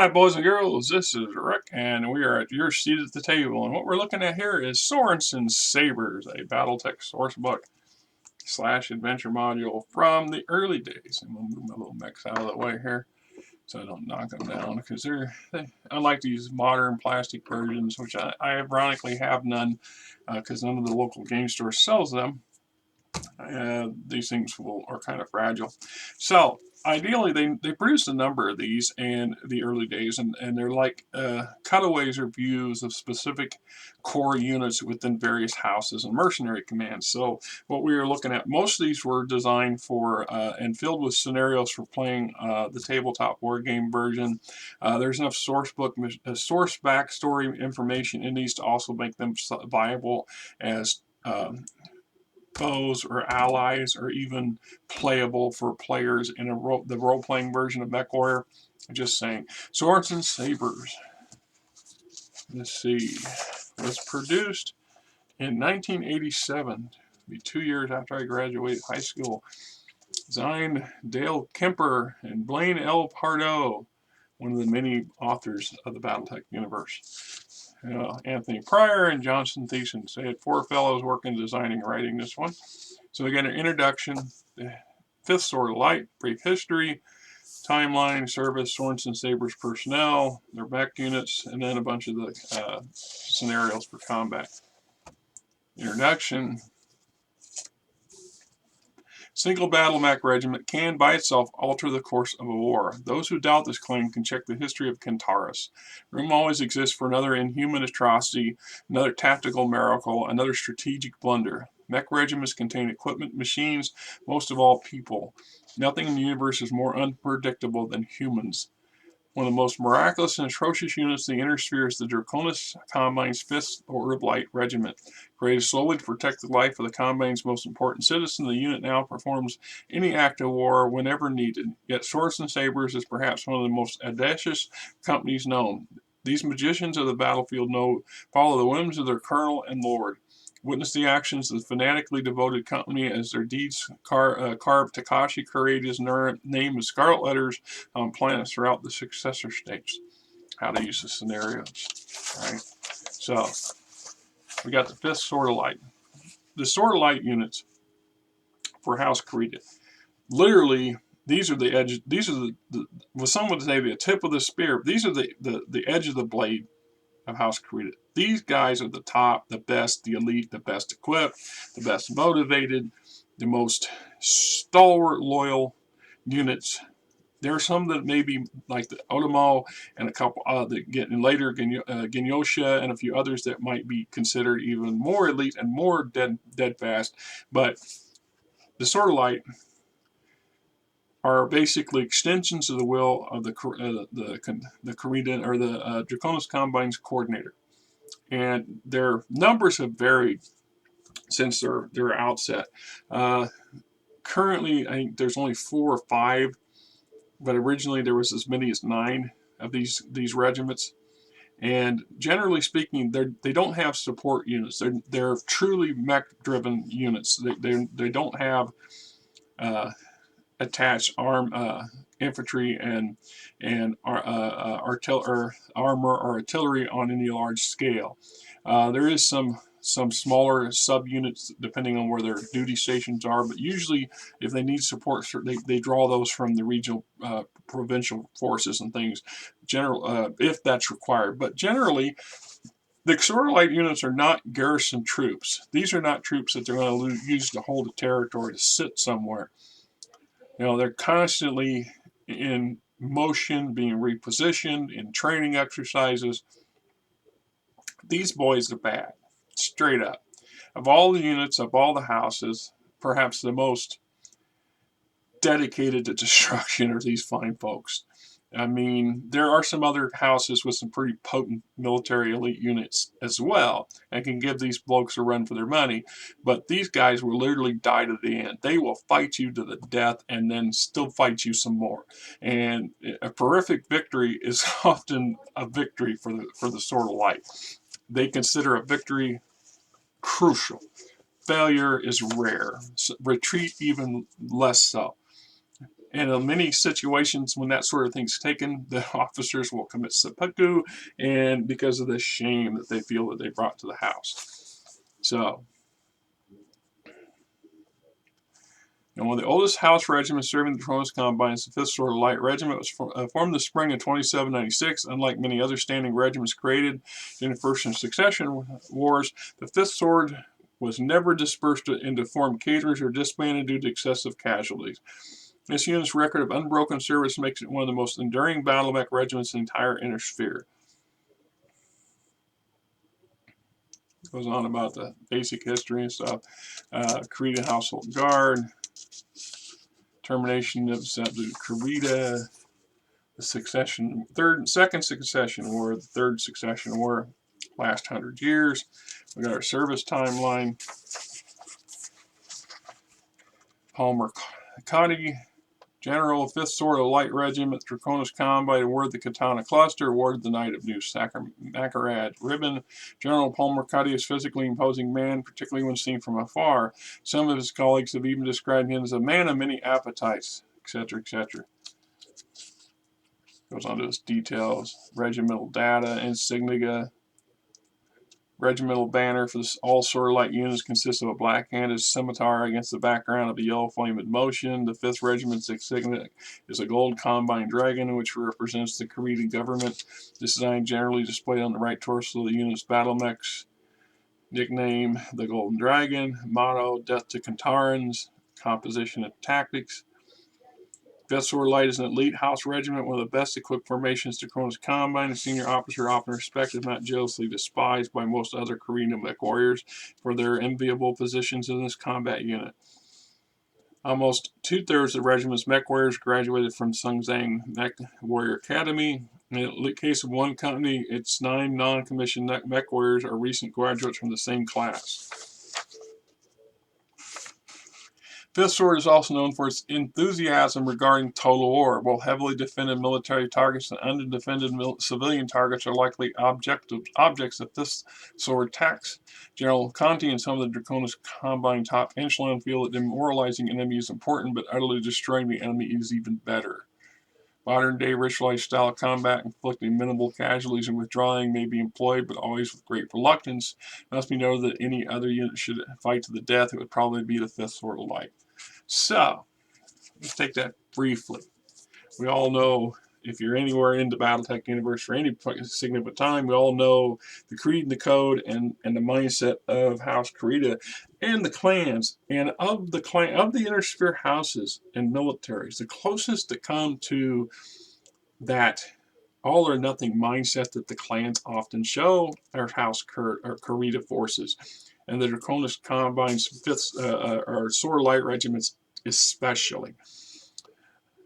Hi, boys and girls. This is Rick, and we are at your seat at the table. And what we're looking at here is Sorenson Sabres, a BattleTech sourcebook / adventure module from the early days. And we'll move my little mechs out of the way here so I don't knock them down, because unlike these modern plastic versions, which I ironically have none, because none of the local game stores sells them. These things are kind of fragile. So ideally, they produced a number of these in the early days, and they're like cutaways or views of specific core units within various houses and mercenary commands. So what we were looking at, most of these were designed for and filled with scenarios for playing the tabletop war game version. There's enough source backstory information in these to also make them viable as foes or allies, or even playable for players in the role-playing version of Mech Warrior. Just saying. Sorenson Sabres. Let's see. Was produced in 1987, be 2 years after I graduated high school. Designed Dale Kemper and Blaine L. Pardo, one of the many authors of the BattleTech universe. Anthony Pryor and Johnson Thiessen. They had 4 fellows working, designing and writing this one. So we got an introduction, the 5th Sword of Light, brief history, timeline, service, Sorenson Sabres personnel, their mech units, and then a bunch of the scenarios for combat. Introduction. Single battle mech regiment can, by itself, alter the course of a war. Those who doubt this claim can check the history of Kentaurus. Room always exists for another inhuman atrocity, another tactical miracle, another strategic blunder. Mech regiments contain equipment, machines, most of all people. Nothing in the universe is more unpredictable than humans. One of the most miraculous and atrocious units in the inner sphere is the Draconis Combine's 5th Order of Light Regiment. Created solely to protect the life of the Combine's most important citizen, the unit now performs any act of war whenever needed. Yet Sorenson Sabres is perhaps one of the most audacious companies known. These magicians of the battlefield follow the whims of their colonel and lord. Witness the actions of the fanatically devoted company as their deeds carve Takashi Kurita's name in scarlet letters on planets throughout the successor states. How to use the scenarios. Right? So, we got the 5th Sword of Light. The Sword of Light units for House Kurita. Literally, these are the edge. These are well, some would say the tip of the spear. These are the edge of the blade of House Kurita. These guys are the top, the best, the elite, the best equipped, the best motivated, the most stalwart, loyal units. There are some that may be like the Otomo and a couple that get in later, Genyosha, and a few others that might be considered even more elite and more dead fast. But the Sword of Light are basically extensions of the will of the Kurita, or the Draconis Combine's coordinator. And their numbers have varied since their outset. Currently, I think there's only 4 or 5, but originally there was as many as 9 of these regiments. And generally speaking, they don't have support units. They're truly mech-driven units. They don't have attached infantry and armor or artillery on any large scale. There is some smaller subunits depending on where their duty stations are, but usually if they need support, they draw those from the regional provincial forces and things, if that's required. But generally, the Sword of Light units are not garrison troops. These are not troops that they're going to use to hold a territory, to sit somewhere. They're constantly in motion, being repositioned in training exercises. These boys are bad, straight up. Of all the units, of all the houses, perhaps the most dedicated to destruction are these fine folks. I mean, there are some other houses with some pretty potent military elite units as well, and can give these blokes a run for their money. But these guys will literally die to the end. They will fight you to the death and then still fight you some more. And a horrific victory is often a victory for the Sword of Light. They consider a victory crucial. Failure is rare. Retreat even less so. And in many situations when that sort of thing's taken, the officers will commit seppuku, and because of the shame that they feel that they brought to the house. So, and one of the oldest house regiments serving the Draconis Combines, the 5th Sword Light Regiment, was formed in the spring of 2796. Unlike many other standing regiments created in the First and Succession Wars, the 5th Sword was never dispersed into formed cadres or disbanded due to excessive casualties. This unit's record of unbroken service makes it one of the most enduring battle mech regiments in the entire inner sphere. Goes on about the basic history and stuff. Kurita Household Guard, termination of Kurita, the second succession war, the third succession war, last 100 years. We got our service timeline. Palmer Cotty, General, 5th Sword of Light Regiment, Draconis Combine, awarded the Katana Cluster, awarded the Knight of New Makarad Ribbon. General Palmer Cotty is a physically imposing man, particularly when seen from afar. Some of his colleagues have even described him as a man of many appetites, etc., etc. Goes on to his details, regimental data, insignia. Regimental banner for all Sword Light units consists of a black-handed scimitar against the background of a yellow flame in motion. The 5th Regiment's insignia is a gold combine dragon, which represents the Kurita government. This design generally displayed on the right torso of the unit's battle mechs. Nickname, the Golden Dragon. Motto, Death to Kantarans. Composition and tactics. 5th Sword Light is an elite house regiment, one of the best equipped formations to Draconis Combine. A senior officer often respected, not jealously despised by most other Kurita mech warriors for their enviable positions in this combat unit. Almost 2/3 of the regiment's mech warriors graduated from Sungzang Mech Warrior Academy. In the case of one company, its 9 non-commissioned mech warriors are recent graduates from the same class. 5th Sword is also known for its enthusiasm regarding total war. While heavily defended military targets and underdefended civilian targets are likely objects that 5th Sword attacks, General Conti and some of the Draconis Combine top echelon feel that demoralizing enemy is important, but utterly destroying the enemy is even better. Modern-day ritualized style of combat inflicting minimal casualties and withdrawing may be employed, but always with great reluctance. It must be noted that any other unit should fight to the death, it would probably be the 5th Sword of Light. So, let's take that briefly. We all know, if you're anywhere in the Battletech universe for any significant time, we all know the creed and the code and the mindset of House Kurita and the clans. And of the inner sphere houses and militaries, the closest to come to that all or nothing mindset that the clans often show are House Kurita forces. And the Draconis Combine's 5th or Sword Light regiments especially.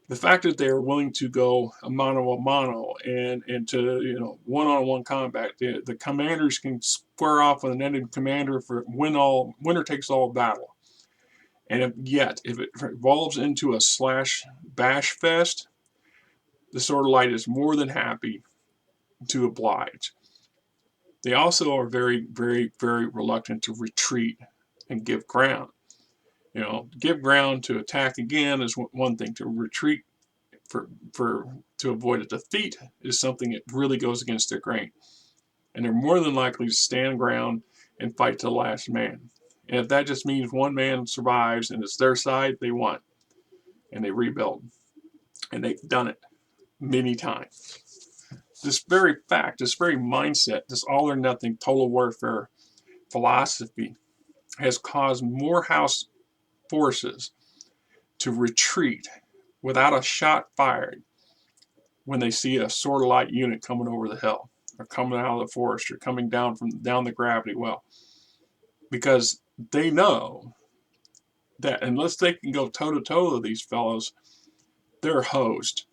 The fact that they are willing to go a mano and to one-on-one combat, the commanders can square off with an enemy commander for winner takes all battle. And yet, if it evolves into a slash bash fest, the Sword of Light is more than happy to oblige. They also are very, very, very reluctant to retreat and give ground. Give ground to attack again is one thing. To retreat to avoid a defeat is something that really goes against their grain. And they're more than likely to stand ground and fight to the last man. And if that just means one man survives and it's their side, they won. And they rebuild. And they've done it many times. This very fact, this very mindset, this all or nothing total warfare philosophy has caused more house forces to retreat without a shot fired when they see a Sword of Light unit coming over the hill or coming out of the forest or coming down the gravity well. Because they know that unless they can go toe-to-toe with these fellows, they're hosed.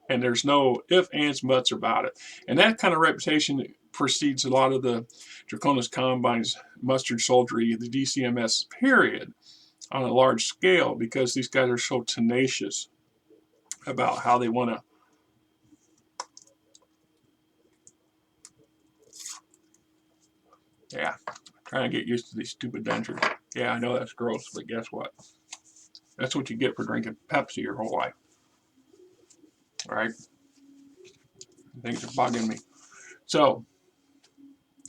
And there's no ifs, ands, buts about it. And that kind of reputation precedes a lot of the Draconis Combine's mustard soldiery, the DCMS period, on a large scale, because these guys are so tenacious about how they want to trying to get used to these stupid dentures. Yeah, I know that's gross, but guess what? That's what you get for drinking Pepsi your whole life. All right? Things are bugging me. So,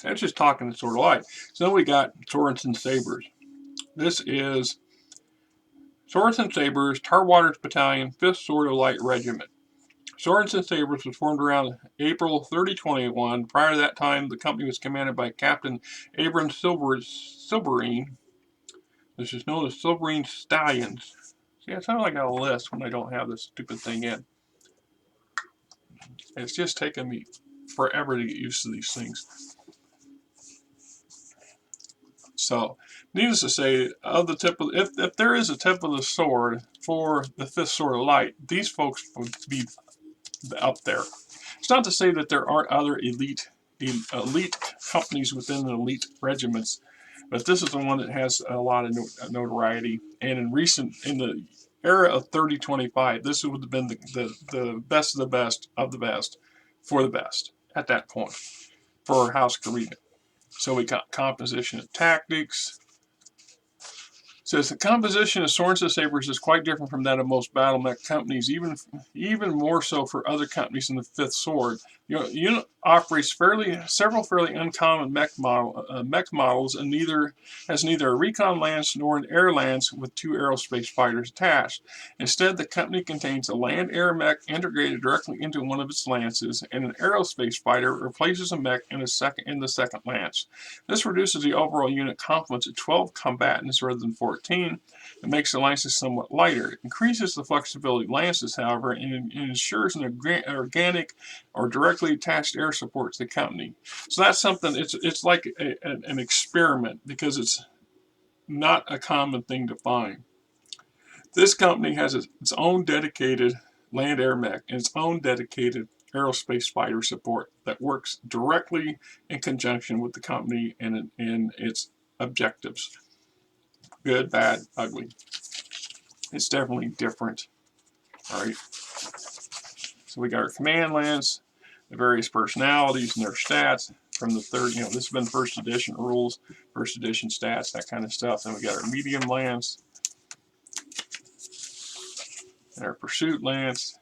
that's just talking the Sword of Light. So then we got Sorenson Sabres. This is Sorenson Sabres, Tarwaters Battalion, 5th Sword of Light Regiment. Sorenson Sabres was formed around April 30, 2021. Prior to that time, the company was commanded by Captain Abram Silberine. This is known as Silberine Stallions. See, it sounds like I got a list when I don't have this stupid thing in. It's just taken me forever to get used to these things. So, needless to say, of the tip of, if there is a tip of the sword for the 5th Sword of Light, these folks would be up there. It's not to say that there aren't other elite companies within the elite regiments, but this is the one that has a lot of notoriety. And in the era of 3025, this would have been the best of the best of the best for the best at that point for House Kurita. So we got composition and tactics. Says the composition of Sorenson Sabres is quite different from that of most battle mech companies, even more so for other companies in the 5th Sword. Unit operates several fairly uncommon mech models, and has neither a recon lance nor an air lance with 2 aerospace fighters attached. Instead, the company contains a land-air mech integrated directly into one of its lances, and an aerospace fighter replaces a mech in the second lance. This reduces the overall unit complement to 12 combatants rather than 14. It makes the lances somewhat lighter. It increases the flexibility of lances, however, and ensures an organic or directly attached air support to the company. So that's something, it's like an experiment, because it's not a common thing to find. This company has its own dedicated land-air mech and its own dedicated aerospace fighter support that works directly in conjunction with the company and its objectives. Good, bad, ugly. It's definitely different. All right. So we got our command lance, the various personalities and their stats from the third. This has been first edition rules, first edition stats, that kind of stuff. Then we got our medium lance and our pursuit lance.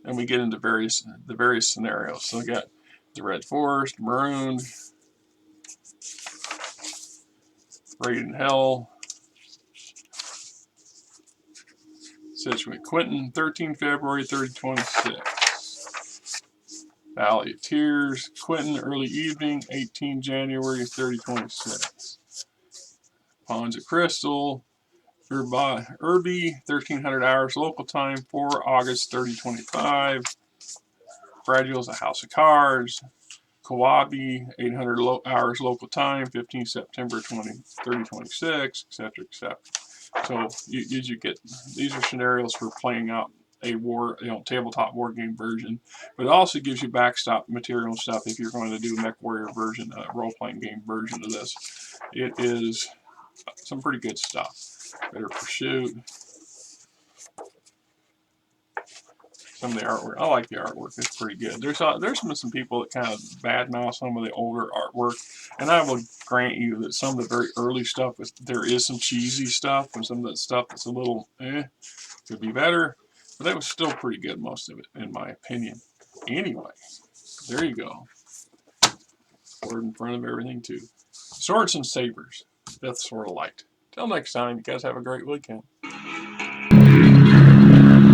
And we get into the various scenarios. So we got the Red Forest, Maroon, Raiden Hell, Situate Quentin, 13 February 3026. Valley of Tears, Quentin, early evening, 18 January 3026. Pawns of Crystal, Irby, 1300 hours local time, 4 August 3025. Fragiles, A House of Cards, Kawabi, 800 hours local time, 15 September 3026, etc., etc. So you get, these are scenarios for playing out a tabletop war game version, but it also gives you backstop material and stuff if you're going to do a Mech Warrior version, role-playing game version of this. It is some pretty good stuff. Better Pursuit. Some of the artwork, I like the artwork, it's pretty good. There's some people that kind of badmouth some of the older artwork, and I will grant you that some of the very early stuff, there is some cheesy stuff, and some of that stuff that's a little, could be better, but that was still pretty good, most of it, in my opinion. Anyway, there you go. Word in front of everything, too. Swords and Sabres, 5th Sword of Light. Till next time, you guys have a great weekend.